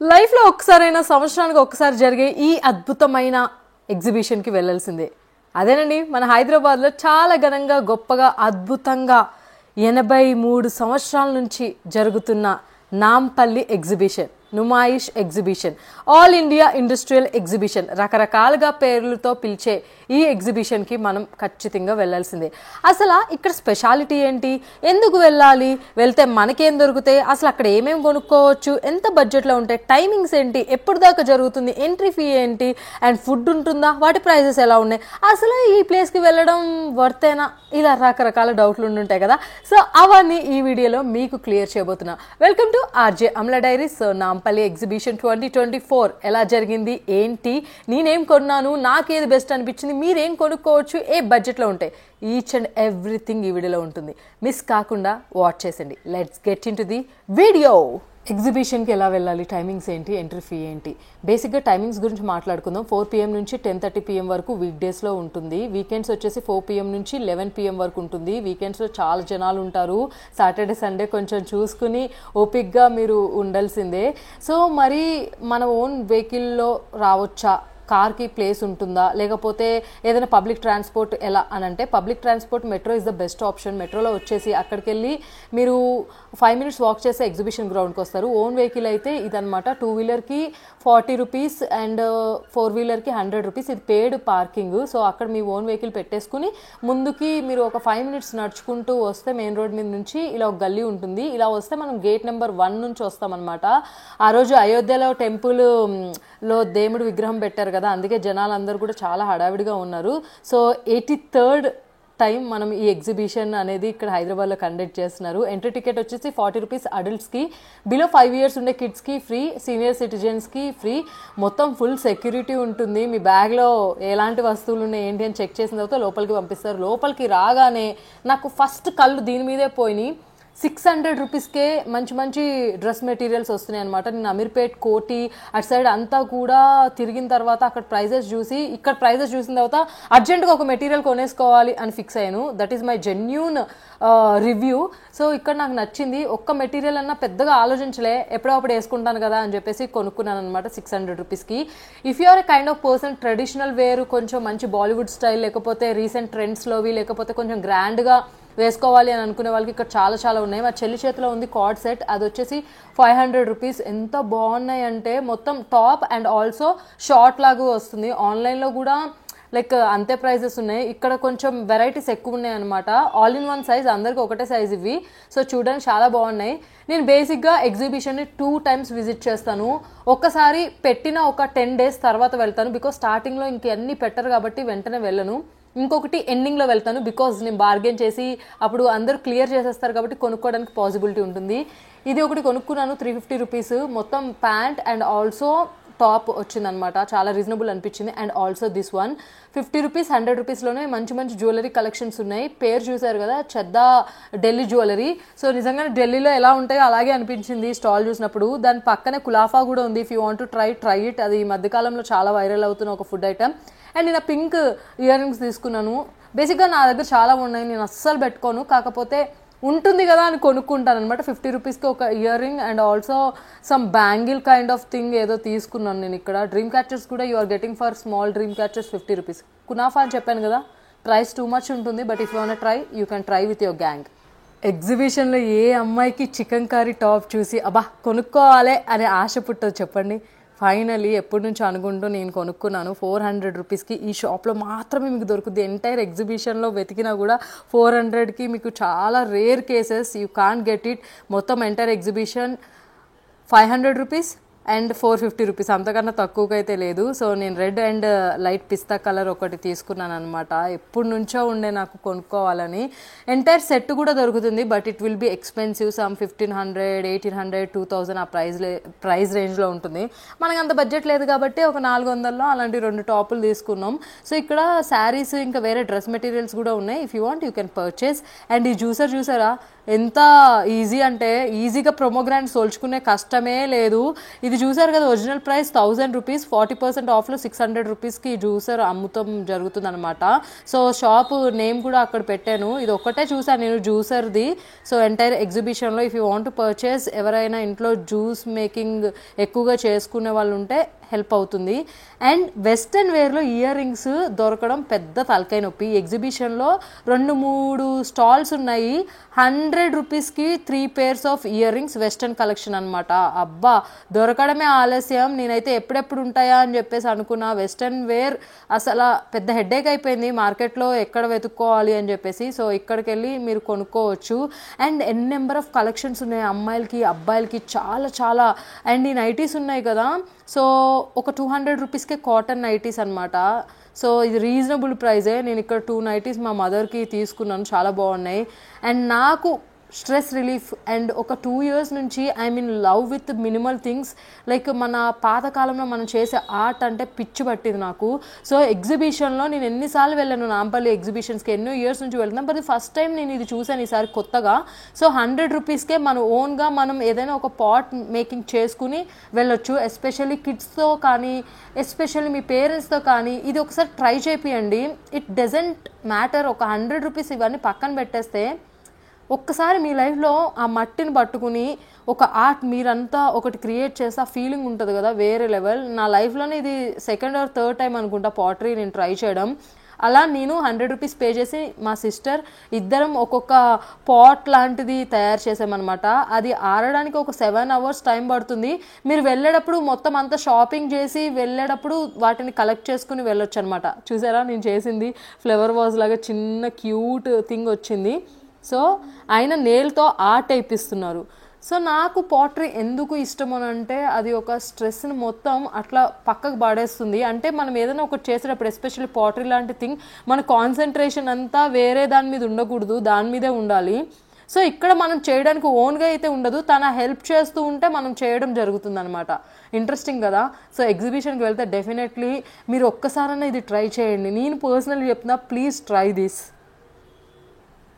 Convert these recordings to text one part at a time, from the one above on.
లైఫ్లో ఒక్కసారైనా సంవత్సరానికి ఒక్కసారి జరిగే ఈ అద్భుతమైన ఎగ్జిబిషన్కి వెళ్ళాల్సిందే. అదేనండి మన హైదరాబాద్లో చాలా ఘనంగా గొప్పగా అద్భుతంగా 83 సంవత్సరాల నుంచి జరుగుతున్న Nampally exhibition, Numaish exhibition, all India industrial exhibition, రకరకాలుగా పేర్లతో పిలిచే ఈ ఎగ్జిబిషన్కి మనం ఖచ్చితంగా వెళ్ళాల్సిందే. అసలు ఇక్కడ స్పెషాలిటీ ఏంటి, ఎందుకు వెళ్ళాలి, వెళ్తే మనకేం దొరుకుతాయి, అసలు అక్కడ ఏమేమి కొనుక్కోవచ్చు, ఎంత బడ్జెట్లో ఉంటాయి, టైమింగ్స్ ఏంటి, ఎప్పుడు దాకా జరుగుతుంది, ఎంట్రీ ఫీ ఏంటి, అండ్ ఫుడ్ ఉంటుందా, వాటి ప్రైజెస్ ఎలా ఉన్నాయి, అసలు ఈ ప్లేస్కి వెళ్ళడం వర్తేనా, ఇలా రకరకాల డౌట్లు ఉండుంటాయి కదా. సో అవన్నీ ఈ వీడియోలో మీకు క్లియర్ చేయబోతున్నా. Welcome to RJ Amala diaries. So Nampally exhibition 2024 ఎలా జరిగింది, ఏంటి, నేనేం కొన్నాను, నాకేది బెస్ట్ అనిపించింది, మీరేం కొనుక్కోవచ్చు, ఏ బడ్జెట్లో ఉంటాయి, ఈచ్ అండ్ ఎవ్రీథింగ్ ఈ వీడియోలో ఉంటుంది. మిస్ కాకుండా వాచ్ చేసండి. Let's get in to the video. ఎగ్జిబిషన్కి ఎలా వెళ్ళాలి, టైమింగ్స్ ఏంటి, ఎంట్రీ ఫీ ఏంటి, బేసిక్గా టైమింగ్స్ గురించి మాట్లాడుకుందాం. 4 PM నుంచి 10:30 PM వరకు వీక్ డేస్లో ఉంటుంది. వీకెండ్స్ వచ్చేసి 4 PM నుంచి 11 PM వరకు ఉంటుంది. వీకెండ్స్లో చాలా జనాలు ఉంటారు. సాటర్డే సండే కొంచెం చూసుకుని ఓపిక్గా మీరు ఉండాల్సిందే. సో మరి మన ఓన్ వెహికల్లో రావచ్చా, కార్కి ప్లేస్ ఉంటుందా, లేకపోతే ఏదైనా పబ్లిక్ ట్రాన్స్పోర్ట్ ఎలా అని అంటే, public transport metro is the best option. మెట్రోలో వచ్చేసి అక్కడికి వెళ్ళి మీరు 5 minutes వాక్ చేస్తే ఎగ్జిబిషన్ గ్రౌండ్కి వస్తారు. ఓన్ వెహికల్ అయితే ఇదనమాట. 2 వీలర్కి 40 రూపీస్ అండ్ 4 వీలర్కి 100 రూపీస్. ఇది పేడ్ పార్కింగ్. సో అక్కడ మీ ఓన్ వెహికల్ పెట్టేసుకుని ముందుకి మీరు ఒక 5 minutes నడుచుకుంటూ వస్తే మెయిన్ రోడ్ మీద నుంచి ఇలా ఒక గల్లీ ఉంటుంది. ఇలా వస్తే మనం గేట్ నెంబర్ 1 నుంచి వస్తామన్నమాట. ఆ రోజు అయోధ్యలో టెంపుల్లో దేవుడు విగ్రహం పెట్టారు కదా, అందుకే జనాలందరూ కూడా చాలా హడావిడిగా ఉన్నారు. సో 83rd టైం మనం ఈ ఎగ్జిబిషన్ అనేది ఇక్కడ హైదరాబాద్లో కండక్ట్ చేస్తున్నారు. ఎంట్రీ టికెట్ వచ్చేసి 40 రూపీస్ అడల్ట్స్కి, బిలో 5 years ఉండే కిడ్స్కి ఫ్రీ, సీనియర్ సిటిజన్స్కి ఫ్రీ. మొత్తం ఫుల్ సెక్యూరిటీ ఉంటుంది. మీ బ్యాగ్లో ఎలాంటి వస్తువులు ఉన్నాయి ఏంటి అని చెక్ చేసిన తర్వాత లోపలికి పంపిస్తారు. లోపలికి రాగానే నాకు ఫస్ట్ కళ్ళు దీని మీదే పోయినాయి. 600 రూపీస్కే మంచి మంచి డ్రెస్ మెటీరియల్స్ వస్తున్నాయి అనమాట. నేను అమీర్పేట్, కోటి అటు సైడ్ అంతా కూడా తిరిగిన తర్వాత అక్కడ ప్రైజెస్ చూసి, ఇక్కడ ప్రైజెస్ చూసిన తర్వాత అర్జెంట్గా ఒక మెటీరియల్ కొనేసుకోవాలి అని ఫిక్స్ అయ్యాను. That is my genuine review. So ఇక్కడ నాకు నచ్చింది. ఒక్క మెటీరియల్ అన్నా పెద్దగా ఆలోచించలే, ఎప్పుడో అప్పుడు వేసుకుంటాను కదా అని చెప్పేసి కొనుక్కున్నాను అనమాట 600 రూపీస్కి. If you are a kind of person, traditional wear, కొంచెం మంచి బాలీవుడ్ స్టైల్, లేకపోతే రీసెంట్ ట్రెండ్స్లోవి, లేకపోతే కొంచెం గ్రాండ్గా వేసుకోవాలి అని అనుకునే వాళ్ళకి ఇక్కడ చాలా చాలా ఉన్నాయి. మా చెల్లి చేతిలో ఉంది కార్డ్ సెట్, అది వచ్చేసి 500 రూపీస్. ఎంత బాగున్నాయి అంటే మొత్తం టాప్ అండ్ ఆల్సో షార్ట్ లాగా వస్తుంది. ఆన్లైన్లో కూడా లైక్ అంతే ప్రైజెస్ ఉన్నాయి. ఇక్కడ కొంచెం వెరైటీస్ ఎక్కువ ఉన్నాయి అనమాట. ఆల్ ఇన్ వన్ సైజ్, అందరికి ఒకటే సైజ్ ఇవి. సో చూడడానికి చాలా బాగున్నాయి. నేను బేసిక్గా ఎగ్జిబిషన్ని 2 times విజిట్ చేస్తాను. ఒక్కసారి పెట్టిన ఒక 10 days తర్వాత వెళ్తాను, బికాస్ స్టార్టింగ్లో ఇంకన్నీ పెట్టరు కాబట్టి వెంటనే వెళ్ళను. ఇంకొకటి ఎండింగ్లో వెళ్తాను, బికాజ్ నేను బార్గెన్ చేసి అప్పుడు అందరూ క్లియర్ చేసేస్తారు కాబట్టి కొనుక్కోవడానికి పాసిబిలిటీ ఉంటుంది. ఇది ఒకటి కొనుక్కున్నాను 350 రూపీస్. మొత్తం ప్యాంట్ అండ్ ఆల్సో టాప్ వచ్చిందనమాట. చాలా రీజనబుల్ అనిపించింది. And also this one 50 rupees 100 రూపీస్లోనే మంచి మంచి జ్యువెలరీ కలెక్షన్స్ ఉన్నాయి. పేరు చూసారు కదా, చెద్దా ఢిల్లీ జ్యువెలరీ. సో నిజంగానే ఢిల్లీలో ఎలా ఉంటాయో అలాగే అనిపించింది స్టాల్ చూసినప్పుడు. దాని పక్కనే కులాఫా కూడా ఉంది. If you want to try it. అది ఈ మధ్యకాలంలో చాలా వైరల్ అవుతున్న ఒక ఫుడ్ ఐటమ్. అండ్ నేను పింక్ ఇయర్ రింగ్స్ తీసుకున్నాను. బేసిక్గా నా దగ్గర చాలా ఉన్నాయి, నేను అస్సలు పెట్టుకోను, కాకపోతే ఉంటుంది కదా అని కొనుక్కుంటాను అనమాట. 50 రూపీస్కి ఒక ear ring and also some bangle kind of thing ఏదో తీసుకున్నాను నేను ఇక్కడ. డ్రీమ్ క్యాచర్స్ కూడా you are getting for small dream catchers 50 rupees. కునాఫా అని చెప్పాను కదా, ప్రైస్ టూ మచ్ ఉంటుంది, but if you want try you can try with your gang. ఎగ్జిబిషన్లో ఏ అమ్మాయికి చికెన్ కర్రీ టాప్ చూసి అబ్బా కొనుక్కోవాలి అనే ఆశ పుట్టదు చెప్పండి. ఫైనలీ ఎప్పటి నుంచో అనుకుంటూ నేను కొనుక్కున్నాను 400 రూపీస్కి. ఈ షాప్లో మాత్రమే మీకు దొరుకుతుంది. ఎంటైర్ ఎగ్జిబిషన్లో వెతికినా కూడా 400కి మీకు చాలా rare cases, you can't get it. మొత్తం entire exhibition 500 rupees and 450 rupees, అంతకన్నా తక్కువగా అయితే లేదు. సో నేను రెడ్ అండ్ లైట్ పిస్తా కలర్ ఒకటి తీసుకున్నాను అనమాట. ఎప్పటి నుంచో ఉండే నాకు కొనుక్కోవాలని. ఎంటైర్ సెట్ కూడా దొరుకుతుంది, but it will be expensive. Some 1500, 1800, 2000 ఆ ప్రైస్ రేంజ్లో ఉంటుంది. మనకు అంత బడ్జెట్ లేదు కాబట్టి ఒక 400లో అలాంటి 2 టాపులు తీసుకున్నాం. సో ఇక్కడ శారీస్ ఇంకా వేరే డ్రెస్ మెటీరియల్స్ కూడా ఉన్నాయి. If you want you can purchase. And ఈ జ్యూసర్ చూసారా, ఎంత ఈజీ అంటే ఈజీగా ప్రోమోగ్రాండ్ సోల్చుకునే కష్టమే లేదు. ఇది చూసారు కదా, ఒరిజినల్ ప్రైస్ 1000 రూపీస్, 40% ఆఫ్లో 600 రూపీస్కి జ్యూసర్ అమ్ముతం జరుగుతుంది అనమాట. సో షాప్ నేమ్ కూడా అక్కడ పెట్టాను. ఇది ఒక్కటే చూసాను నేను జ్యూసర్ది. సో ఎంటైర్ ఎగ్జిబిషన్లో if you want to purchase, ఎవరైనా ఇంట్లో జ్యూస్ మేకింగ్ ఎక్కువగా చేసుకునే వాళ్ళు ఉంటే హెల్ప్ అవుతుంది. అండ్ వెస్ట్రన్ వేర్లో ఇయర్ రింగ్స్ దొరకడం పెద్ద తలకాయ నొప్పి. ఎగ్జిబిషన్లో 2-3 స్టాల్స్ ఉన్నాయి. 100 రూపీస్కి 3 pairs of ear rings, western collection అనమాట. అబ్బా దొరకడమే ఆలస్యం. నేనైతే ఎప్పుడెప్పుడు ఉంటాయా అని చెప్పేసి అనుకున్నా. వెస్ట్రన్ వేర్ అసలు పెద్ద హెడేక్ అయిపోయింది మార్కెట్లో ఎక్కడ వెతుక్కోవాలి అని చెప్పేసి. సో ఇక్కడికి వెళ్ళి మీరు కొనుక్కోవచ్చు. అండ్ నెంబర్ ఆఫ్ కలెక్షన్స్ ఉన్నాయి అమ్మాయిలకి అబ్బాయిలకి, చాలా చాలా. అండ్ ఈ నైటీస్ ఉన్నాయి కదా, సో ఒక 200 రూపీస్కే కాటన్ నైటీస్ అనమాట. సో ఇది రీజనబుల్ ప్రైజే. నేను ఇక్కడ 2 నైటీస్ మా మదర్కి తీసుకున్నాను, చాలా బాగున్నాయి. అండ్ నాకు స్ట్రెస్ రిలీఫ్ అండ్ ఒక 2 years నుంచి I'm in love with minimal things. Like మన పాతకాలంలో మనం చేసే ఆర్ట్ అంటే పిచ్చి పట్టింది నాకు. సో ఎగ్జిబిషన్లో నేను ఎన్నిసార్లు వెళ్ళాను నాంపల్లి ఎగ్జిబిషన్స్కి, ఎన్నో ఇయర్స్ నుంచి వెళ్తున్నాను. బట్ ఫస్ట్ టైం నేను ఇది చూసాను ఈసారి కొత్తగా. సో 100 రూపీస్కే మన ఓన్గా మనం ఏదైనా ఒక పాట్ మేకింగ్ చేసుకుని వెళ్ళొచ్చు. ఎస్పెషల్లీ కిడ్స్తో కానీ, ఎస్పెషల్లీ మీ పేరెంట్స్తో కానీ ఇది ఒకసారి ట్రై చేపియండి. It doesn't matter. ఒక 100 రూపీస్ ఇవన్నీ పక్కన పెట్టేస్తే ఒక్కసారి మీ లైఫ్లో ఆ మట్టిని పట్టుకుని ఒక ఆర్ట్ మీరంతా ఒకటి క్రియేట్ చేస్తే ఆ ఫీలింగ్ ఉంటుంది కదా, వేరే లెవెల్. నా లైఫ్లోనే ఇది 2nd or 3rd టైం అనుకుంటా పాటరీ నేను ట్రై చేయడం. అలా నేను 100 రూపీస్ పే చేసి మా సిస్టర్ ఇద్దరం ఒక్కొక్క పాట్ లాంటిది తయారు చేసామన్నమాట. అది ఆరడానికి ఒక 7 hours టైం పడుతుంది. మీరు వెళ్ళేటప్పుడు మొత్తం అంతా షాపింగ్ చేసి వెళ్ళేటప్పుడు వాటిని కలెక్ట్ చేసుకుని వెళ్ళొచ్చు అనమాట. చూసారా నేను చేసింది ఫ్లవర్ వాజ్ లాగా చిన్న క్యూట్ థింగ్ వచ్చింది. సో ఆయన నేల్తో ఆర్ట్ వేయిస్తున్నారు. సో నాకు పాటరీ ఎందుకు ఇష్టం అని అంటే అది ఒక స్ట్రెస్ని మొత్తం అట్లా పక్కకు పడేస్తుంది. అంటే మనం ఏదైనా ఒకటి చేసేటప్పుడు ఎస్పెషల్లీ పాటరీ లాంటి థింగ్ మన కాన్సన్ట్రేషన్ అంతా వేరే దాని మీద ఉండకూడదు, దాని మీదే ఉండాలి. సో ఇక్కడ మనం చేయడానికి ఓన్గా అయితే ఉండదు, తన హెల్ప్ చేస్తూ ఉంటే మనం చేయడం జరుగుతుంది అనమాట. ఇంట్రెస్టింగ్ కదా. సో ఎగ్జిబిషన్కి వెళ్తే డెఫినెట్లీ మీరు ఒక్కసారైనా ఇది ట్రై చేయండి. నేను పర్సనల్గా చెప్తున్నా, ప్లీజ్ ట్రై దిస్.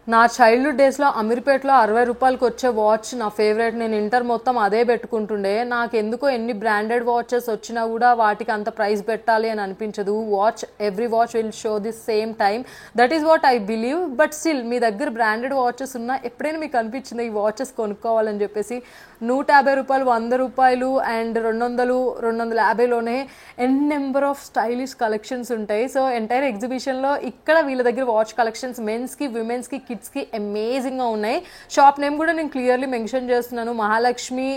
నా చైల్డ్హుడ్ డేస్లో అమీర్పేటలో 60 రూపాయలకి వచ్చే వాచ్ నా ఫేవరెట్. నేను ఇంటర్ మొత్తం అదే పెట్టుకుంటుండే. నాకు ఎందుకో ఎన్ని బ్రాండెడ్ వాచెస్ వచ్చినా కూడా వాటికి అంత ప్రైస్ పెట్టాలి అని అనిపించదు. Every watch will show this same time. That is what I believe. But still మీ దగ్గర బ్రాండెడ్ వాచెస్ ఉన్నా ఎప్పుడైనా మీకు అనిపించింది ఈ వాచెస్ కొనుక్కోవాలని చెప్పేసి 150 రూపాయలు, 100 రూపాయలు అండ్ 200, 250లోనే నెంబర్ ఆఫ్ స్టైలిష్ కలెక్షన్స్ ఉంటాయి. సో ఎంటైర్ ఎగ్జిబిషన్లో ఇక్కడ వీళ్ళ దగ్గర వాచ్ కలెక్షన్స్ మెన్స్కి, విమెన్స్కి, కిడ్స్కి అమేజింగ్గా ఉన్నాయి. షాప్ నేమ్ కూడా నేను క్లియర్లీ మెన్షన్ చేస్తున్నాను, మహాలక్ష్మి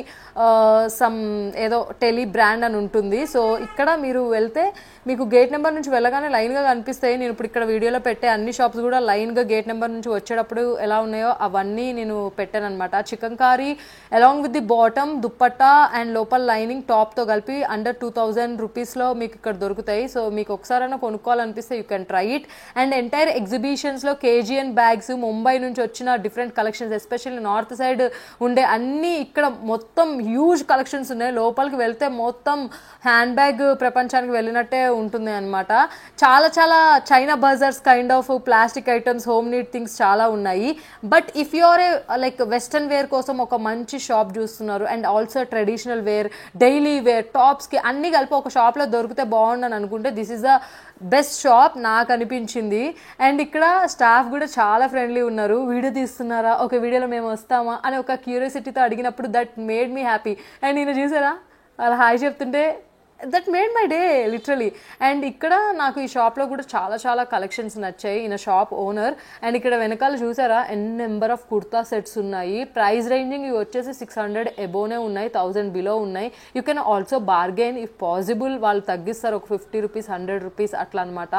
సమ్ ఏదో టెలి బ్రాండ్ అని ఉంటుంది. సో ఇక్కడ మీరు వెళ్తే మీకు గేట్ నెంబర్ నుంచి వెళ్ళగానే లైన్గా కనిపిస్తాయి. నేను ఇప్పుడు ఇక్కడ వీడియోలో పెట్టే అన్ని షాప్స్ కూడా లైన్గా గేట్ నెంబర్ నుంచి వచ్చేటప్పుడు ఎలా ఉన్నాయో అవన్నీ నేను పెట్టాను అనమాట. Chikankari along with the bottom, dupatta and లోపల లైనింగ్ టాప్తో కలిపి అండర్ 2000 రూపీస్లో మీకు ఇక్కడ దొరుకుతాయి. సో మీకు ఒకసారైనా కొనుక్కోవాలనిపిస్తే you can try it. And entire ఎగ్జిబిషన్స్లో కేజీఎన్ బ్యాగ్స్, ముంబై నుంచి వచ్చిన different collections, especially north side ఉండే అన్నీ ఇక్కడ మొత్తం హ్యూజ్ కలెక్షన్స్ ఉన్నాయి. లోపలికి వెళ్తే మొత్తం హ్యాండ్ బ్యాగ్ ప్రపంచానికి వెళ్ళినట్టే ఉంటుంది అనమాట. చాలా చాలా China bazaars kind of plastic items, home need things చాలా ఉన్నాయి. But if you are like western wear కోసం ఒక మంచి షాప్ చూస్తున్నారు and also traditional wear, daily wear, టాప్స్కి అన్ని కలిపి ఒక షాప్లో దొరికితే బాగుండని అనుకుంటే this is the best shop నాకు అనిపించింది. అండ్ ఇక్కడ స్టాఫ్ కూడా చాలా ఫ్రెండ్లీ ఉన్నారు. వీడియో తీస్తున్నారా, ఒక వీడియోలో మేము వస్తామా అని ఒక క్యూరియాసిటీతో అడిగినప్పుడు that made me happy. And నేను చూసారా అలా హాయ్ చెప్తుంటే that made my day literally. And ఇక్కడ నాకు ఈ షాప్లో కూడా చాలా చాలా కలెక్షన్స్ నచ్చాయి. ఈయన షాప్ ఓనర్. అండ్ ఇక్కడ వెనకాల చూసారా నెంబర్ ఆఫ్ కుర్తా సెట్స్ ఉన్నాయి. ప్రైస్ రేంజింగ్ ఇవి వచ్చేసి 600 ఎబోనే ఉన్నాయి, 1000 బిలో ఉన్నాయి. You can also bargain if possible. వాళ్ళు తగ్గిస్తారు ఒక 50 రూపీస్, 100 రూపీస్ అట్లా అనమాట.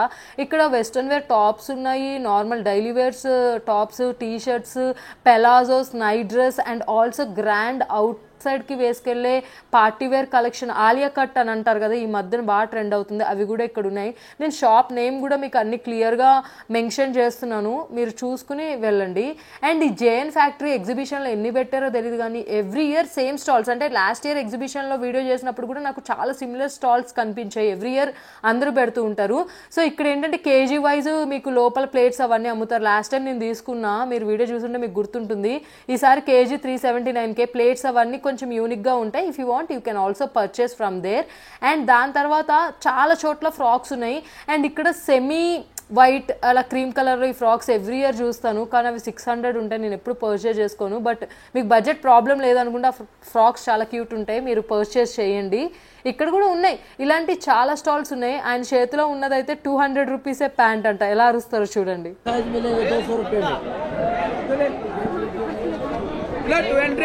ఇక్కడ వెస్ట్రన్ వేర్ టాప్స్ ఉన్నాయి, normal daily wears tops, T shirts, palazzos, night dress and also grand అవుట్ సైడ్కి వేసుకెళ్లే party wear collection Alia cut అని అంటారు కదా, ఈ మధ్యన బాగా ట్రెండ్ అవుతుంది, అవి కూడా ఇక్కడ ఉన్నాయి. నేను షాప్ నేమ్ కూడా మీకు అన్ని క్లియర్గా మెన్షన్ చేస్తున్నాను, మీరు చూసుకుని వెళ్ళండి. అండ్ ఈ జేఎన్ ఫ్యాక్టరీ ఎగ్జిబిషన్లో ఎన్ని పెట్టారో తెలియదు కానీ ఎవ్రీ ఇయర్ సేమ్ స్టాల్స్, అంటే లాస్ట్ ఇయర్ ఎగ్జిబిషన్లో వీడియో చేసినప్పుడు కూడా నాకు చాలా సిమిలర్ స్టాల్స్ కనిపించాయి. ఎవ్రీ ఇయర్ అందరూ పెడుతూ ఉంటారు. సో ఇక్కడ ఏంటంటే కేజీ వైజ్ మీకు లోపల ప్లేట్స్ అవన్నీ అమ్ముతారు. లాస్ట్ టైం నేను తీసుకున్నా, మీరు వీడియో చూస్తుంటే మీకు గుర్తుంటుంది. ఈసారి కేజీ 379K ప్లేట్స్ అవన్నీ కొంచెం యూనిక్గా ఉంటాయి. If you want you can also purchase from there. And దాని తర్వాత చాలా చోట్ల ఫ్రాక్స్ ఉన్నాయి. అండ్ ఇక్కడ సెమీ వైట్ అలా క్రీమ్ కలర్లో ఈ ఫ్రాక్స్ ఎవ్రీ ఇయర్ చూస్తాను, కానీ అవి 600 ఉంటాయి, నేను ఎప్పుడు పర్చేస్ చేసుకోను. బట్ మీకు బడ్జెట్ ప్రాబ్లం లేదనుకుంటే ఫ్రాక్స్ చాలా క్యూట్ ఉంటాయి, మీరు పర్చేస్ చేయండి. ఇక్కడ కూడా ఉన్నాయి ఇలాంటి చాలా స్టాల్స్ ఉన్నాయి. ఆయన చేతిలో ఉన్నదైతే 200 రూపీసే ప్యాంట్ అంట, ఎలా అరుస్తారో చూడండి. 200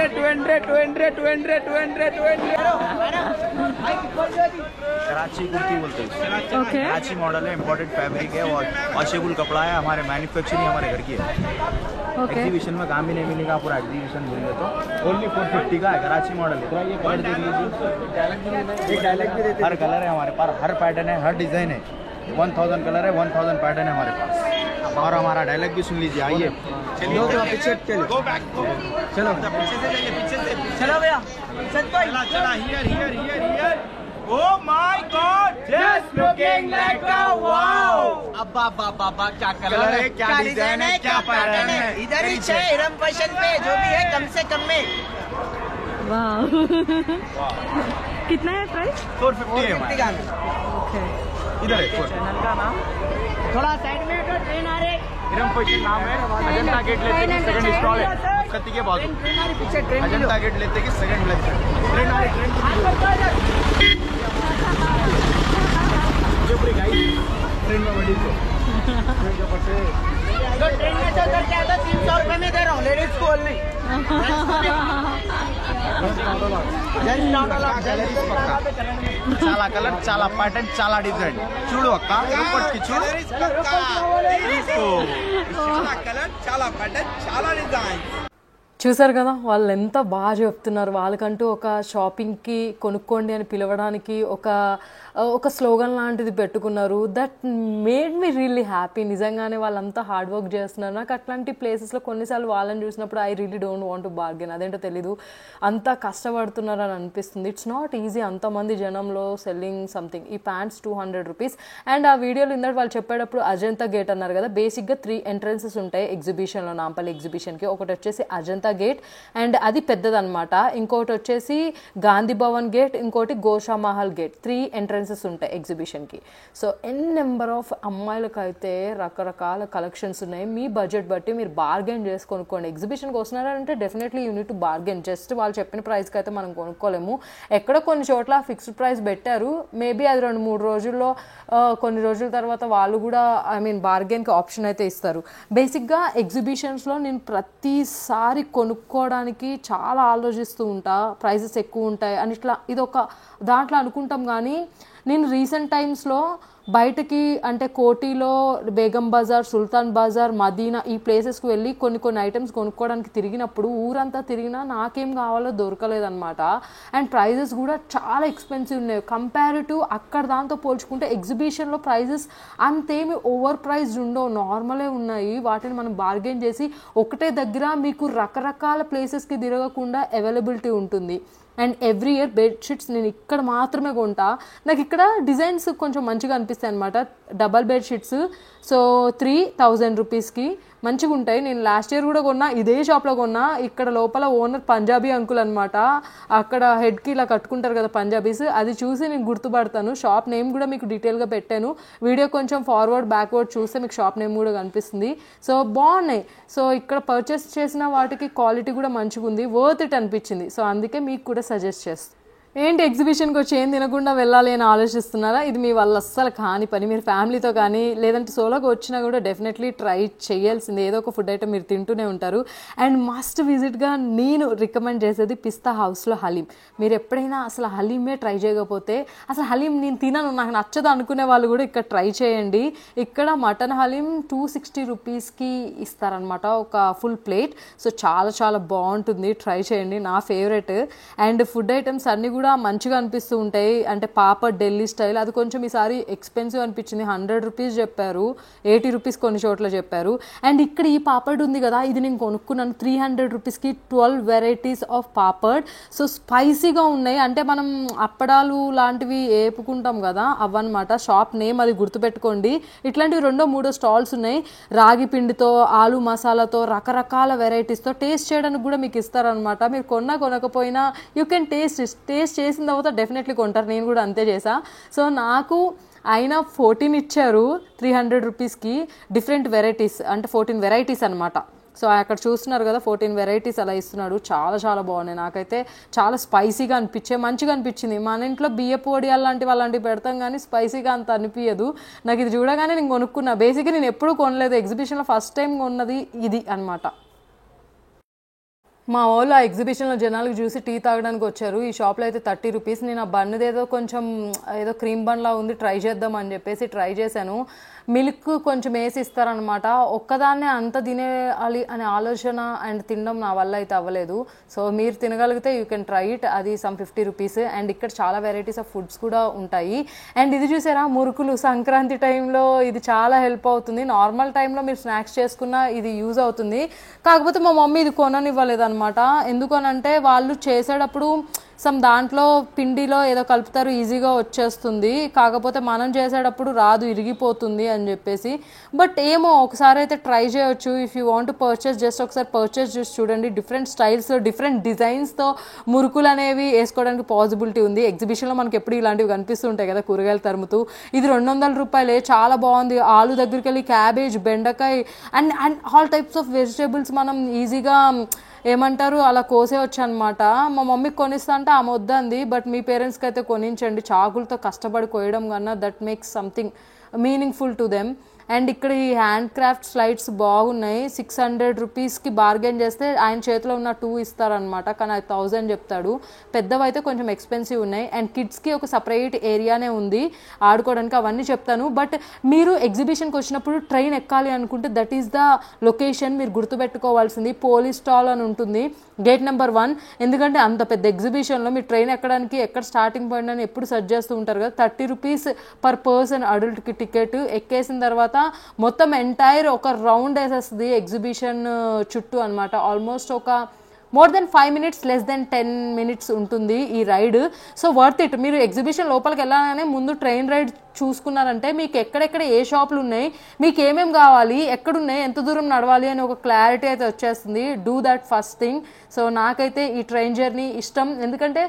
कराची कुर्ती बोलते हैं, कराची मॉडल है, इम्पोर्टेड फैब्रिक है और वॉशेबल कपड़ा है, हमारे मैन्युफैक्चरिंग हमारे घर की है। एग्जीबिशन में काम भी नहीं मिलेगा, पूरा एग्जीबिशन मिलेगा तो ओनली 450 का है, कराची मॉडल। तो ये कलर देख लीजिए, हर कलर है हमारे पास, हर पैटर्न है, हर डिज़ाइन है। 1000 कलर है, 1000 पैटर्न है हमारे पास। और हमारा डायलॉग भी सुन लीजिए, आइए चलो पीछे चलो चलो चलो भैया चला here Oh my God! Just looking like a wow! अब्बा क्या कलर है, क्या डिजाइन है, क्या पैटर्न है। इधर ही है इरम फैशन पे, जो भी है कम से कम में। वाह कितना है प्राइस? 450 है हमारा। इधर है चैनल का नाम थोड़ा साइड में तो ट्रेन आ रहे। इरम फैशन नाम है, अजंता गेट लेते कि सेकंड स्टॉल है कत्ती के बाजू। पीछे ट्रेन अजंता गेट लेते कि सेकंड लेते ट्रेन आ रही, ट्रेन जो पूरी गाड़ी ट्रेन में बड़ी तो ट्रेन में तो उधर क्या था 300 रुपए में दे रहा हूँ, लेडीज को नहीं చాలా కలర్, చాలా ప్యాటర్న్, చాలా డిజైన్. చూడు అక్క లోపలికి చూడు, చాలా కలర్, చాలా ప్యాటర్న్, చాలా డిజైన్. చూసారు కదా వాళ్ళు ఎంత బాగా చెప్తున్నారు. వాళ్ళకంటూ ఒక షాపింగ్కి కొనుక్కోండి అని పిలవడానికి ఒక స్లోగన్ లాంటిది పెట్టుకున్నారు. That made me really happy. నిజంగానే వాళ్ళంతా హార్డ్ వర్క్ చేస్తున్నారు. నాకు అట్లాంటి ప్లేసెస్లో కొన్నిసార్లు వాళ్ళని చూసినప్పుడు I really don't want to bargain, అదేంటో తెలీదు, అంతా కష్టపడుతున్నారు అని అనిపిస్తుంది. ఇట్స్ నాట్ ఈజీ అంతమంది జనంలో సెల్లింగ్ సంథింగ్. ఈ ప్యాంట్స్ 200 రూపీస్. అండ్ ఆ వీడియోలో ఇందాక వాళ్ళు చెప్పేటప్పుడు అజంతా గేట్ అన్నారు కదా, బేసిక్గా 3 ఎంట్రన్సెస్ ఉంటాయి ఎగ్జిబిషన్లో, నాంపల్లి ఎగ్జిబిషన్కి. ఒకటి వచ్చేసి అజంతా గేట్ అండ్ అది పెద్దదన్నమాట, ఇంకోటి వచ్చేసి గాంధీ భవన్ గేట్, ఇంకోటి గోషా మహల్ గేట్. 3 ఎంట్రన్సెస్ ఉంటాయి ఎగ్జిబిషన్కి. సో నెంబర్ ఆఫ్ అమ్మాయిలకు అయితే రకరకాల కలెక్షన్స్ ఉన్నాయి. మీ బడ్జెట్ బట్టి మీరు బార్గెన్ చేసి కొనుక్కోండి. ఎగ్జిబిషన్కి వస్తున్నారంటే definitely you need to bargain. Just వాళ్ళు చెప్పిన ప్రైస్కి అయితే మనం కొనుక్కోలేము. ఎక్కడో కొన్ని చోట్ల ఫిక్స్డ్ ప్రైస్ పెట్టారు, మేబీ అది 2-3 రోజుల్లో కొన్ని రోజుల తర్వాత వాళ్ళు కూడా బార్గెన్కి ఆప్షన్ అయితే ఇస్తారు. బేసిక్గా ఎగ్జిబిషన్స్లో నేను ప్రతిసారి కొనుక్కోవడానికి చాలా ఆలోచిస్తూ ఉంటా, ప్రైజెస్ ఎక్కువ ఉంటాయి అని ఇట్లా ఇదొక దాంట్లో అనుకుంటాం. కానీ నేను రీసెంట్ టైమ్స్లో బయటకి అంటే కోటిలో బేగం బజార్, సుల్తాన్ బజార్, మదీనా ఈ ప్లేసెస్కి వెళ్ళి కొన్ని ఐటమ్స్ కొనుక్కోవడానికి తిరిగినప్పుడు ఊరంతా తిరిగినా నాకేం కావాలో దొరకలేదన్నమాట. అండ్ ప్రైజెస్ కూడా చాలా ఎక్స్పెన్సివ్ ఉన్నాయి కంపేరిటివ్ అక్కడ దాంతో పోల్చుకుంటే. ఎగ్జిబిషన్లో ప్రైజెస్ అంతేమి ఓవర్ ప్రైజ్డ్ ఉండవు, నార్మలే ఉన్నాయి. వాటిని మనం బార్గెన్ చేసి ఒకటే దగ్గర మీకు రకరకాల ప్లేసెస్కి తిరగకుండా అవైలబిలిటీ ఉంటుంది. అండ్ ఎవ్రీ ఇయర్ బెడ్షీట్స్ నేను ఇక్కడ మాత్రమే కొంటా. నాకు ఇక్కడ డిజైన్స్ కొంచెం మంచిగా అనిపిస్తాయి అనమాట. డబల్ బెడ్షీట్స్ సో 3000 రూపీస్కి మంచిగా ఉంటాయి. నేను లాస్ట్ ఇయర్ కూడా కొన్నా, ఇదే షాప్లో కొన్నా. ఇక్కడ లోపల ఓనర్ పంజాబీ అంకుల్ అనమాట, అక్కడ హెడ్కి ఇలా కట్టుకుంటారు కదా పంజాబీస్, అది చూసి నేను గుర్తుపడతాను. షాప్ నేమ్ కూడా మీకు డీటెయిల్గా పెట్టాను, వీడియో కొంచెం ఫార్వర్డ్ బ్యాక్వర్డ్ చూస్తే మీకు షాప్ నేమ్ కూడా కనిపిస్తుంది. సో బాగున్నాయి. సో ఇక్కడ పర్చేస్ చేసిన వాటికి క్వాలిటీ కూడా మంచిగా ఉంది, వర్త్ ఇట్ అనిపించింది. సో అందుకే మీకు కూడా సజెస్ట్ చేస్తాను. ఏంటి ఎగ్జిబిషన్కి వచ్చి ఏం తినకుండా వెళ్ళాలి అని ఆలోచిస్తున్నారా? ఇది మీ వల్ల అస్సలు కాని పని. మీరు ఫ్యామిలీతో కానీ లేదంటే సోలోగా వచ్చినా కూడా డెఫినెట్లీ ట్రై చేయాల్సింది. ఏదో ఒక ఫుడ్ ఐటమ్ మీరు తింటూనే ఉంటారు. అండ్ మస్ట్ విజిట్గా నేను రికమెండ్ చేసేది పిస్తా హౌస్లో హలీం. మీరు ఎప్పుడైనా అసలు హలీమే ట్రై చేయకపోతే, అసలు హలీం నేను తినను నాకు నచ్చదు అనుకునే వాళ్ళు కూడా ఇక్కడ ట్రై చేయండి. ఇక్కడ మటన్ హలీం 260 రూపీస్కి ఇస్తారనమాట ఒక ఫుల్ ప్లేట్. సో చాలా చాలా బాగుంటుంది, ట్రై చేయండి, నా ఫేవరెట్. అండ్ ఫుడ్ ఐటమ్స్ అన్నీ కూడా మంచిగా అనిపిస్తూ ఉంటాయి. అంటే పాపడ్ ఢిల్లీ స్టైల్ అది కొంచెం ఈసారి ఎక్స్పెన్సివ్ అనిపించింది. 100 రూపీస్ చెప్పారు, 80 రూపీస్ కొన్ని చోట్ల చెప్పారు. అండ్ ఇక్కడ ఈ పాపడ్ ఉంది కదా, ఇది నేను కొనుక్కున్నాను 300 రూపీస్కి 12 వెరైటీస్ ఆఫ్ పాపడ్. సో స్పైసీగా ఉన్నాయి. అంటే మనం అప్పడాలు లాంటివి వేపుకుంటాం కదా అవన్నమాట. షాప్ నేమ్ అది గుర్తుపెట్టుకోండి. ఇట్లాంటివి 2-3 స్టాల్స్ ఉన్నాయి. రాగి పిండితో, ఆలు మసాలాతో, రకరకాల వెరైటీస్తో టేస్ట్ చేయడానికి కూడా మీకు ఇస్తారనమాట. మీరు కొనకపోయినా యూ కెన్ టేస్ట్ చేసిన తర్వాత డెఫినెట్లీ కొంటారు. నేను కూడా అంతే చేసా. సో నాకు ఆయన 14 ఇచ్చారు 300 రూపీస్కి. డిఫరెంట్ వెరైటీస్ అంటే 14 వెరైటీస్ అనమాట. సో అక్కడ చూస్తున్నారు కదా 14 వెరైటీస్ అలా ఇస్తున్నాడు. చాలా చాలా బాగున్నాయి. నాకైతే చాలా స్పైసీగా అనిపించే, మంచిగా అనిపించింది. మన ఇంట్లో బియ్యపు వడియాలు లాంటివి అలాంటివి పెడతాం కానీ స్పైసీగా అంత అనిపించదు. నాకు ఇది చూడగానే నేను కొనుక్కున్నా. బేసిక్గా నేను ఎప్పుడూ కొనలేదు, ఎగ్జిబిషన్లో ఫస్ట్ టైం కొన్నది ఇది అనమాట. మా వాళ్ళు ఆ ఎగ్జిబిషన్లో జనాలకు చూసి టీ తాగడానికి వచ్చారు. ఈ షాప్లో అయితే 30 రూపీస్. నేను ఆ బన్నుదేదో కొంచెం ఏదో క్రీమ్ బన్లా ఉంది, ట్రై చేద్దాం అని చెప్పేసి ట్రై చేశాను. మిల్క్ కొంచెం వేసి ఇస్తారనమాట. ఒక్కదాన్నే అంత తినేయాలి అనే ఆలోచన అండ్ తినడం నా వల్ల అయితే అవ్వలేదు. సో మీరు తినగలిగితే యూ కెన్ ట్రై ఇట్. అది సమ్ 50 రూపీస్. అండ్ ఇక్కడ చాలా వెరైటీస్ ఆఫ్ ఫుడ్స్ కూడా ఉంటాయి. అండ్ ఇది చూసారా మురుకులు, సంక్రాంతి టైంలో ఇది చాలా హెల్ప్ అవుతుంది. నార్మల్ టైంలో మీరు స్నాక్స్ చేసుకున్నా ఇది యూజ్ అవుతుంది. కాకపోతే మా మమ్మీ ఇది కొననివ్వలేదు అనమాట. ఎందుకనంటే వాళ్ళు చేసేటప్పుడు దాంట్లో పిండిలో ఏదో కలుపుతారు, ఈజీగా వచ్చేస్తుంది. కాకపోతే మనం చేసేటప్పుడు రాదు, ఇరిగిపోతుంది అని చెప్పేసి. బట్ ఏమో ఒకసారి అయితే ట్రై చేయొచ్చు. If you want to purchase just ఒకసారి పర్చేస్ చేసి చూడండి. డిఫరెంట్ స్టైల్స్లో, డిఫరెంట్ డిజైన్స్తో మురుకులు అనేవి వేసుకోవడానికి పాసిబిలిటీ ఉంది. ఎగ్జిబిషన్లో మనకి ఎప్పుడు ఇలాంటివి కనిపిస్తుంటాయి కదా కూరగాయలు తరుముతూ. ఇది 200 రూపాయలే, చాలా బాగుంది. ఆలు దగ్గరికి వెళ్ళి క్యాబేజ్, బెండకాయ and all types of vegetables మనం ఈజీగా ఏమంటారు అలా కోసేవచ్చు అనమాట. మా మమ్మీకి కొనిస్తా అంటే ఆమె వద్దంది. బట్ మీ పేరెంట్స్కి అయితే కొనించండి. చాకులతో కష్టపడి కోయడం కన్నా that makes something meaningful to them. And ఇక్కడ ఈ హ్యాండ్ క్రాఫ్ట్ స్లైడ్స్ బాగున్నాయి. 600 రూపీస్కి బార్గెన్ చేస్తే ఆయన చేతిలో ఉన్న 2 ఇస్తారనమాట. కానీ అది 1000 చెప్తాడు. పెద్దవైతే కొంచెం ఎక్స్పెన్సివ్ ఉన్నాయి. అండ్ కిడ్స్కి ఒక సపరేట్ ఏరియానే ఉంది ఆడుకోవడానికి. అవన్నీ చెప్తాను. బట్ మీరు ఎగ్జిబిషన్కి వచ్చినప్పుడు ట్రైన్ ఎక్కాలి అనుకుంటే దట్ ఈస్ ద లొకేషన్. మీరు గుర్తుపెట్టుకోవాల్సింది పోలీస్ స్టాల్ అని ఉంటుంది, గేట్ నెంబర్ 1. ఎందుకంటే అంత పెద్ద ఎగ్జిబిషన్లో మీరు ట్రైన్ ఎక్కడానికి ఎక్కడ స్టార్టింగ్ పాయింట్ అని ఎప్పుడు సర్చ్ చేస్తూ ఉంటారు కదా. 30 రూపీస్ పర్ పర్సన్ అడల్ట్కి టికెట్. ఎక్కేసిన తర్వాత మొత్తం ఎంటైర్ ఒక రౌండ్ వేసేస్తుంది ఎగ్జిబిషన్ చుట్టూ అనమాట. ఆల్మోస్ట్ ఒక more than 5 minutes, less than 10 minutes ఉంటుంది ఈ రైడ్. So worth it. మీరు ఎగ్జిబిషన్ లోపలికి వెళ్ళగానే ముందు ట్రైన్ రైడ్ చూసుకున్నారంటే మీకు ఎక్కడెక్కడ ఏ షాపులు ఉన్నాయి, మీకు ఏమేమి కావాలి, ఎక్కడున్నాయి, ఎంత దూరం నడవాలి అని ఒక క్లారిటీ అయితే వచ్చేస్తుంది. Do that first thing. So నాకైతే ఈ ట్రైన్ జర్నీ ఇష్టం. ఎందుకంటే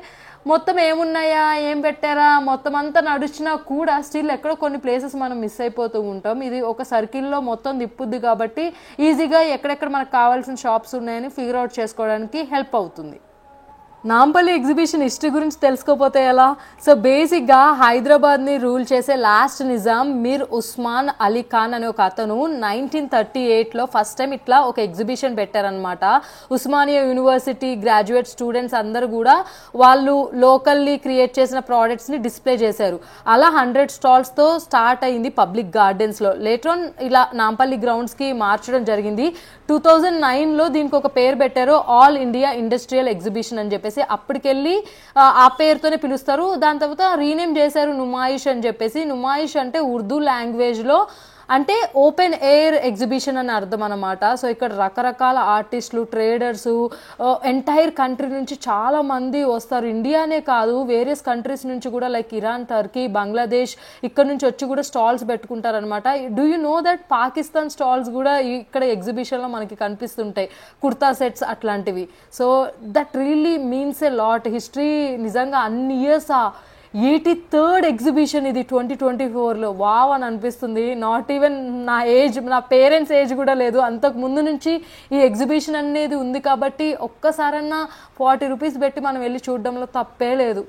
మొత్తం ఏమున్నాయా, ఏం పెట్టారా, మొత్తం అంతా నడిచినా కూడా స్టిల్ ఎక్కడో కొన్ని ప్లేసెస్ మనం మిస్ అయిపోతూ ఉంటాం. ఇది ఒక సర్కిల్లో మొత్తం తిప్పుద్ది కాబట్టి ఈజీగా ఎక్కడెక్కడ మనకు కావాల్సిన షాప్స్ ఉన్నాయని ఫిగర్ అవుట్ చేసుకోవడానికి హెల్ప్ అవుతుంది. నాంపల్లి ఎగ్జిబిషన్ హిస్టరీ గురించి తెలుసుకోపోతే ఎలా? సో బేసిక్గా హైదరాబాద్ని రూల్ చేసే లాస్ట్ నిజాం మీర్ ఉస్మాన్ అలీ ఖాన్ అనే ఒక అతను 1938లో ఫస్ట్ టైం ఇట్లా ఒక ఎగ్జిబిషన్ పెట్టారనమాట. ఉస్మానియా యూనివర్సిటీ గ్రాడ్యుయేట్ స్టూడెంట్స్ అందరూ కూడా వాళ్ళు లోకల్లీ క్రియేట్ చేసిన ప్రోడక్ట్స్ని డిస్ప్లే చేశారు. అలా 100 స్టాల్స్తో స్టార్ట్ అయింది పబ్లిక్ గార్డెన్స్లో. లేటర్ ఆన్ ఇలా నాంపల్లి గ్రౌండ్స్కి మార్చడం జరిగింది. 2009లో దీనికి ఒక పేరు పెట్టారు, ఆల్ ఇండియా ఇండస్ట్రియల్ ఎగ్జిబిషన్ అని చెప్పేసి. అప్పటికెళ్ళి ఆ పేరుతోనే పిలుస్తారు. దాని తర్వాత రీనేమ్ చేశారు నుమాయిష్ అని చెప్పేసి. నుమాయిష్ అంటే ఉర్దూ లాంగ్వేజ్లో అంటే ఓపెన్ ఎయిర్ ఎగ్జిబిషన్ అని అర్థం అనమాట. సో ఇక్కడ రకరకాల ఆర్టిస్టులు, ట్రేడర్సు, ఎంటైర్ కంట్రీ నుంచి చాలా మంది వస్తారు. ఇండియానే కాదు, వేరియస్ కంట్రీస్ నుంచి కూడా, లైక్ ఇరాన్, టర్కీ, బంగ్లాదేశ్ ఇక్కడ నుంచి వచ్చి కూడా స్టాల్స్ పెట్టుకుంటారనమాట. Do you know that Pakistan stalls కూడా ఇక్కడ ఎగ్జిబిషన్లో మనకి కనిపిస్తుంటాయి, కుర్తా సెట్స్ అట్లాంటివి. So that really means a lot. History నిజంగా అన్ని ఇయర్స్ 83rd ఎగ్జిబిషన్ ఇది 2024లో. వావ్ అని అనిపిస్తుంది. నాట్ ఈవెన్ నా ఏజ్, నా పేరెంట్స్ ఏజ్ కూడా లేదు. అంతకు ముందు నుంచి ఈ ఎగ్జిబిషన్ అనేది ఉంది కాబట్టి ఒక్కసారన్నా 40 రూపీస్ పెట్టి మనం వెళ్ళి చూడడంలో తప్పే లేదు.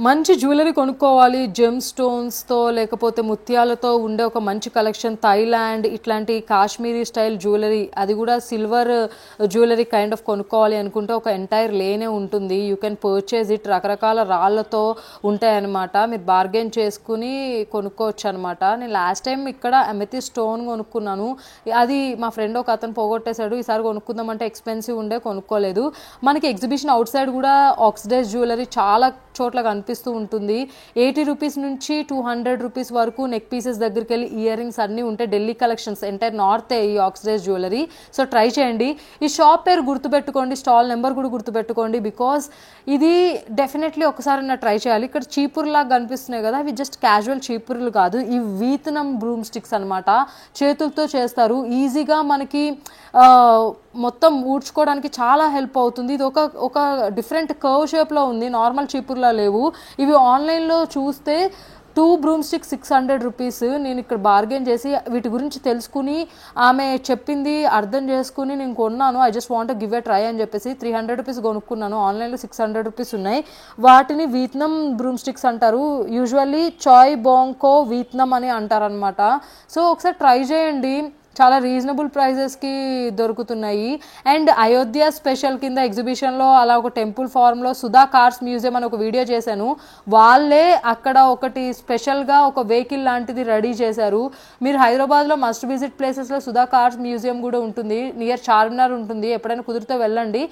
మంచి జ్యువెలరీ కొనుక్కోవాలి, జెమ్ స్టోన్స్తో లేకపోతే ముత్యాలతో ఉండే ఒక మంచి కలెక్షన్, థాయిలాండ్ ఇట్లాంటి కాశ్మీరీ స్టైల్ జ్యువెలరీ, అది కూడా సిల్వర్ జ్యువెలరీ కైండ్ ఆఫ్ కొనుక్కోవాలి అనుకుంటే ఒక ఎంటైర్ లేనే ఉంటుంది. You can purchase it. రకరకాల రాళ్ళతో ఉంటాయన్నమాట, మీరు బార్గెన్ చేసుకుని కొనుక్కోవచ్చు అనమాట. నేను లాస్ట్ టైం ఇక్కడ అమెథిస్ట్ స్టోన్ కొనుక్కున్నాను, అది మా ఫ్రెండ్ ఒక అతను పోగొట్టేశాడు. ఈసారి కొనుక్కుందామంటే ఎక్స్పెన్సివ్ ఉండే, కొనుక్కోలేదు. మనకి ఎగ్జిబిషన్ అవుట్ సైడ్ కూడా ఆక్సిడైజ్ జ్యువెలరీ చాలా చోట్ల కనిపిస్తూ ఉంటుంది. 80 రూపీస్ నుంచి 200 రూపీస్ వరకు నెక్ పీసెస్ దగ్గరికి వెళ్ళి ఇయర్ రింగ్స్ అన్నీ ఉంటాయి. ఢిల్లీ కలెక్షన్స్, ఎంటైర్ నార్తే ఈ ఆక్సిడైజ్ జ్యువెలరీ. సో ట్రై చేయండి. ఈ షాప్ పేరు గుర్తుపెట్టుకోండి, స్టాల్ నెంబర్ కూడా గుర్తుపెట్టుకోండి, బికాస్ ఇది డెఫినెట్లీ ఒకసారి నా ట్రై చేయాలి. ఇక్కడ చీపుర్లాగా కనిపిస్తున్నాయి కదా, ఇవి జస్ట్ క్యాజువల్ చీపుర్లు కాదు, ఈ వీతనం బ్రూమ్ స్టిక్స్ అనమాట. చేతులతో చేస్తారు, ఈజీగా మనకి మొత్తం ఊడ్చుకోవడానికి చాలా హెల్ప్ అవుతుంది. ఇది ఒక డిఫరెంట్ కర్వ్ షేప్లో ఉంది, నార్మల్ చీపుర్లా లేవు. ఇవి ఆన్లైన్లో చూస్తే 2 బ్రూమ్ స్టిక్స్ 600 రూపీస్. నేను ఇక్కడ బార్గెన్ చేసి వీటి గురించి తెలుసుకుని ఆమె చెప్పింది అర్థం చేసుకుని నేను కొన్నాను. I just want give a try అని చెప్పేసి 300 రూపీస్ కొనుక్కున్నాను. ఆన్లైన్లో 600 రూపీస్ ఉన్నాయి. వాటిని వీత్నం బ్రూమ్ స్టిక్స్ అంటారు. యూజువల్లీ చాయ్ బాంకో వీత్నం అని అంటారనమాట. సో ఒకసారి ట్రై చేయండి, చాలా రీజనబుల్ ప్రైజెస్కి దొరుకుతున్నాయి. అండ్ అయోధ్య స్పెషల్ కింద ఎగ్జిబిషన్లో అలా ఒక టెంపుల్ ఫార్మ్లో సుధా కార్స్ మ్యూజియం అని ఒక వీడియో చేశాను. వాళ్ళే అక్కడ ఒకటి స్పెషల్గా ఒక వెహికల్ లాంటిది రెడీ చేశారు. మీరు హైదరాబాద్లో మస్ట్ విజిట్ ప్లేసెస్లో సుధా కార్స్ మ్యూజియం కూడా ఉంటుంది, నియర్ చార్మినార్ ఉంటుంది. ఎప్పుడైనా కుదిరితే వెళ్ళండి.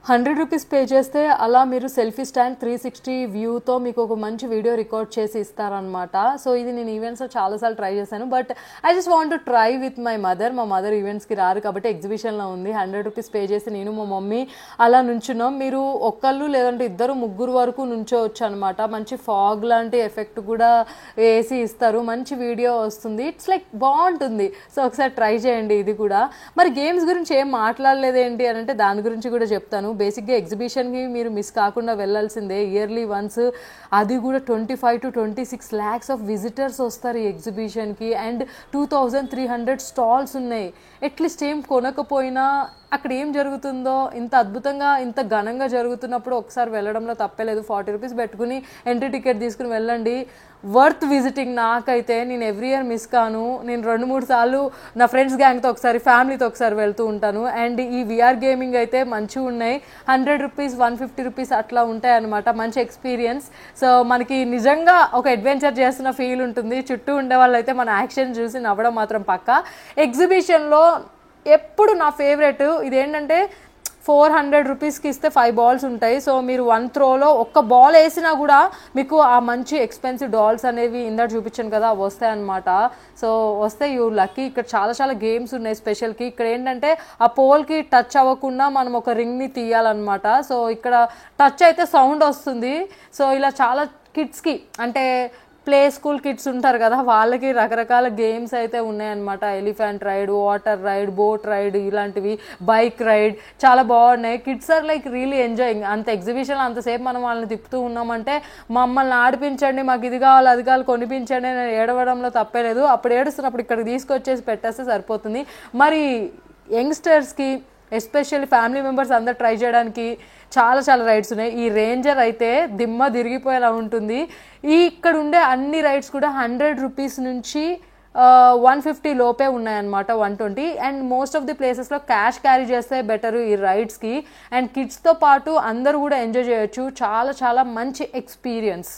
100 రూపీస్ పే చేస్తే అలా మీరు సెల్ఫీ స్టాండ్ 360 వ్యూతో మీకు ఒక మంచి వీడియో రికార్డ్ చేసి ఇస్తారనమాట. సో ఇది నేను ఈవెంట్స్లో చాలాసార్లు ట్రై చేశాను, but I just want to try with my mother. మా మదర్ ఈవెంట్స్కి రారు కాబట్టి ఎగ్జిబిషన్లో ఉంది. 100 రూపీస్ పే చేసి నేను మా మమ్మీ అలా నుంచున్నాం. మీరు ఒక్కళ్ళు లేదంటే ఇద్దరు ముగ్గురు వరకు నుంచోవచ్చు అనమాట. మంచి ఫాగ్ లాంటి ఎఫెక్ట్ కూడా వేసి ఇస్తారు, మంచి వీడియో వస్తుంది. ఇట్స్ లైక్ బాగుంటుంది. సో ఒకసారి ట్రై చేయండి ఇది కూడా. మరి గేమ్స్ గురించి ఏం మాట్లాడలేదేంటి అని అంటే దాని గురించి కూడా చెప్తాను. బేసిక్గా ఎగ్జిబిషన్కి మీరు మిస్ కాకుండా వెళ్ళాల్సిందే, ఇయర్లీ వన్స్. అది కూడా 25 to 26 lakhs ఆఫ్ విజిటర్స్ వస్తారు ఈ ఎగ్జిబిషన్కి. అండ్ 2300 స్టాల్స్ ఉన్నాయి. అట్లీస్ట్ ఏం కొనకపోయినా అక్కడ ఏం జరుగుతుందో ఇంత అద్భుతంగా ఇంత ఘనంగా జరుగుతున్నప్పుడు ఒకసారి వెళ్ళడంలో తప్పలేదు. 40 రూపీస్ పెట్టుకుని ఎంట్రీ టికెట్ తీసుకుని వెళ్ళండి, వర్త్ విజిటింగ్. నాకైతే నేను ఎవ్రీ ఇయర్ మిస్ కాను. నేను 2-3 సార్లు నా ఫ్రెండ్స్ గ్యాంగ్తో ఒకసారి, ఫ్యామిలీతో ఒకసారి వెళ్తూ ఉంటాను. అండ్ ఈ విఆర్ గేమింగ్ అయితే మంచిగా ఉన్నాయి. 100 రూపీస్ 150 రూపీస్ అట్లా ఉంటాయి అనమాట. మంచి ఎక్స్పీరియన్స్. సో మనకి నిజంగా ఒక అడ్వెంచర్ చేస్తున్న ఫీల్ ఉంటుంది. చుట్టూ ఉండే వాళ్ళైతే మన యాక్షన్ చూసి నవ్వడం మాత్రం పక్కా. ఎగ్జిబిషన్లో ఎప్పుడు నా ఫేవరెట్ ఇదేంటంటే 400 రూపీస్కి ఇస్తే 5 బాల్స్ ఉంటాయి. సో మీరు 1 త్రోలో ఒక్క బాల్ వేసినా కూడా మీకు ఆ మంచి ఎక్స్పెన్సివ్ డాల్స్ అనేవి ఇందాక చూపించాను కదా, అవి వస్తాయి అనమాట. సో వస్తే యూ లక్కీ. ఇక్కడ చాలా చాలా గేమ్స్ ఉన్నాయి స్పెషల్కి. ఇక్కడ ఏంటంటే ఆ పోల్కి టచ్ అవ్వకుండా మనం ఒక రింగ్ని తీయాలన్నమాట. సో ఇక్కడ టచ్ అయితే సౌండ్ వస్తుంది. సో ఇలా చాలా కిడ్స్కి, అంటే ప్లే స్కూల్ కిడ్స్ ఉంటారు కదా, వాళ్ళకి రకరకాల గేమ్స్ అయితే ఉన్నాయన్నమాట. Elephant ride, water ride, boat ride, ఇలాంటివి, బైక్ రైడ్ చాలా బాగున్నాయి. Kids are like really enjoying. అంత ఎగ్జిబిషన్ అంతసేపు మనం వాళ్ళని తిప్పుతూ ఉన్నామంటే మమ్మల్ని ఆడిపించండి, మాకు ఇది కావాలి అది కావాలి కొనిపించండి అని ఏడవడంలో తప్పేలేదు. అప్పుడు ఏడుస్తున్నప్పుడు ఇక్కడికి తీసుకొచ్చేసి పెట్టేస్తే సరిపోతుంది. మరి యంగ్స్టర్స్కి ఎస్పెషల్లీ ఫ్యామిలీ మెంబర్స్ అందరు ట్రై చేయడానికి చాలా చాలా రైడ్స్ ఉన్నాయి. ఈ రేంజర్ అయితే దిమ్మ తిరిగిపోయేలా ఉంటుంది. ఇక్కడ ఉండే అన్ని రైడ్స్ కూడా 100 రూపీస్ నుంచి 150 లోపే ఉన్నాయన్నమాట, 120. అండ్ మోస్ట్ ఆఫ్ ది ప్లేసెస్లో క్యాష్ క్యారీ చేస్తే బెటర్ ఈ రైడ్స్కి. అండ్ కిడ్స్తో పాటు అందరూ కూడా ఎంజాయ్ చేయొచ్చు. చాలా చాలా మంచి ఎక్స్పీరియన్స్.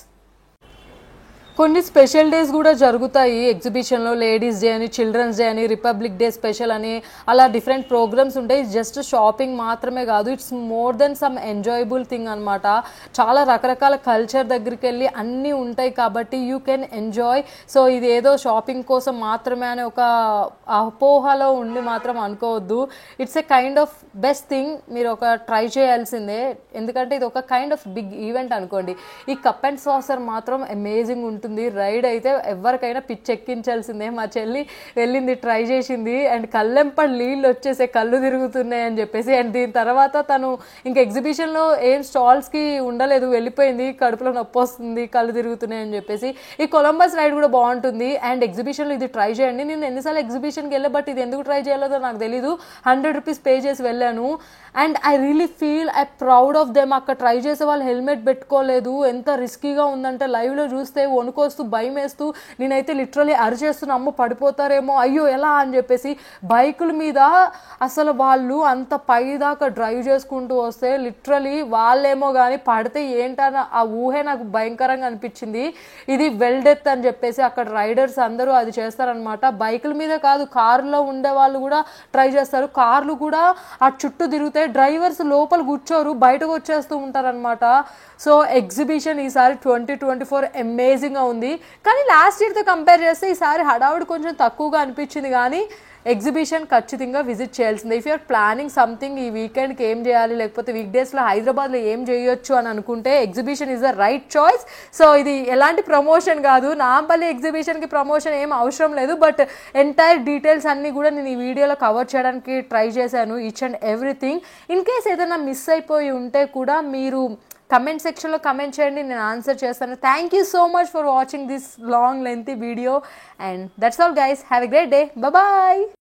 కొన్ని స్పెషల్ డేస్ కూడా జరుగుతాయి ఎగ్జిబిషన్లో. లేడీస్ డే అని, చిల్డ్రన్స్ డే అని, రిపబ్లిక్ డే స్పెషల్ అని, అలా డిఫరెంట్ ప్రోగ్రామ్స్ ఉంటాయి. జస్ట్ షాపింగ్ మాత్రమే కాదు, it's more than some enjoyable thing అనమాట. చాలా రకరకాల కల్చర్ దగ్గరికి వెళ్ళి అన్నీ ఉంటాయి కాబట్టి యూ కెన్ ఎంజాయ్. సో ఇది ఏదో షాపింగ్ కోసం మాత్రమే అనే ఒక అపోహలో ఉండి మాత్రం అనుకోవద్దు. It's a kind of best thing. మీరు ఒక ట్రై చేయాల్సిందే, ఎందుకంటే ఇది ఒక కైండ్ ఆఫ్ బిగ్ ఈవెంట్ అనుకోండి. ఈ కప్ అండ్ సాసర్ మాత్రం అమేజింగ్ ఉంటుంది. ఉంటుంది. రైడ్ అయితే ఎవరికైనా పిచ్చెక్కించాల్సిందే. మా చెల్లి వెళ్ళింది, ట్రై చేసింది, అండ్ కళ్ళెంపడి నీళ్ళు వచ్చేసే, కళ్ళు తిరుగుతున్నాయి అని చెప్పేసి. అండ్ దీని తర్వాత తను ఇంకా ఎగ్జిబిషన్లో ఏం స్టాల్స్కి ఉండలేదు, వెళ్ళిపోయింది. కడుపులో నొప్పి వస్తుంది, కళ్ళు తిరుగుతున్నాయి అని చెప్పేసి. ఈ కొలంబస్ రైడ్ కూడా బాగుంటుంది. అండ్ ఎగ్జిబిషన్లో ఇది ట్రై చేయండి. నేను ఎన్నిసార్లు ఎగ్జిబిషన్కి వెళ్ళా, బట్ ఇది ఎందుకు ట్రై చేయాలో నాకు తెలీదు. 100 రూపీస్ పే చేసి వెళ్ళాను. And I really feel proud of them. అక్కడ ట్రై చేసే వాళ్ళు హెల్మెట్ పెట్టుకోలేదు. ఎంత రిస్కీగా ఉందంటే లైవ్లో చూస్తే వణుకొస్తూ భయం వేస్తూ నేనైతే లిటరలీ అరిచేస్తున్నా, అమ్మో పడిపోతారేమో, అయ్యో ఎలా అని చెప్పేసి. బైకుల మీద అసలు వాళ్ళు అంత పైదాకా డ్రైవ్ చేసుకుంటూ వస్తే లిటరలీ వాళ్ళేమో కానీ పడితే ఏంటన్న ఆ ఊహే నాకు భయంకరంగా అనిపించింది. ఇది వెల్ డెత్ అని చెప్పేసి అక్కడ రైడర్స్ అందరూ అది చేస్తారనమాట. బైకుల మీద కాదు, కారులో ఉండే వాళ్ళు కూడా ట్రై చేస్తారు. కార్లు కూడా ఆ చుట్టూ తిరుగుతాయి, డ్రైవర్స్ లోపల కూర్చోరు, బయటకు వచ్చేస్తూ ఉంటారనమాట. సో ఎగ్జిబిషన్ ఈసారి 2024 అమేజింగ్గా ఉంది. కానీ లాస్ట్ ఇయర్తో కంపేర్ చేస్తే ఈసారి హడావుడి కొంచెం తక్కువగా అనిపించింది. కానీ ఎగ్జిబిషన్ ఖచ్చితంగా విజిట్ చేయాల్సిందే. ఇఫ్ యూఆర్ ప్లానింగ్ సంథింగ్, ఈ వీకెండ్కి ఏం చేయాలి, లేకపోతే వీక్ డేస్లో హైదరాబాద్లో ఏం చేయొచ్చు అని అనుకుంటే exhibition is the right choice. So ఇది ఎలాంటి ప్రమోషన్ కాదు, నాంపల్లి ఎగ్జిబిషన్కి ప్రమోషన్ ఏం అవసరం లేదు. బట్ ఎంటైర్ డీటెయిల్స్ అన్నీ కూడా నేను ఈ వీడియోలో కవర్ చేయడానికి ట్రై చేశాను, each and everything. In case ఏదైనా మిస్ అయిపోయి ఉంటే కూడా మీరు కమెంట్ సెక్షన్లో కమెంట్ చేయండి, నేను ఆన్సర్ చేస్తాను. Thank you so much for watching this long lengthy video. And that's all guys, have a great day, bye.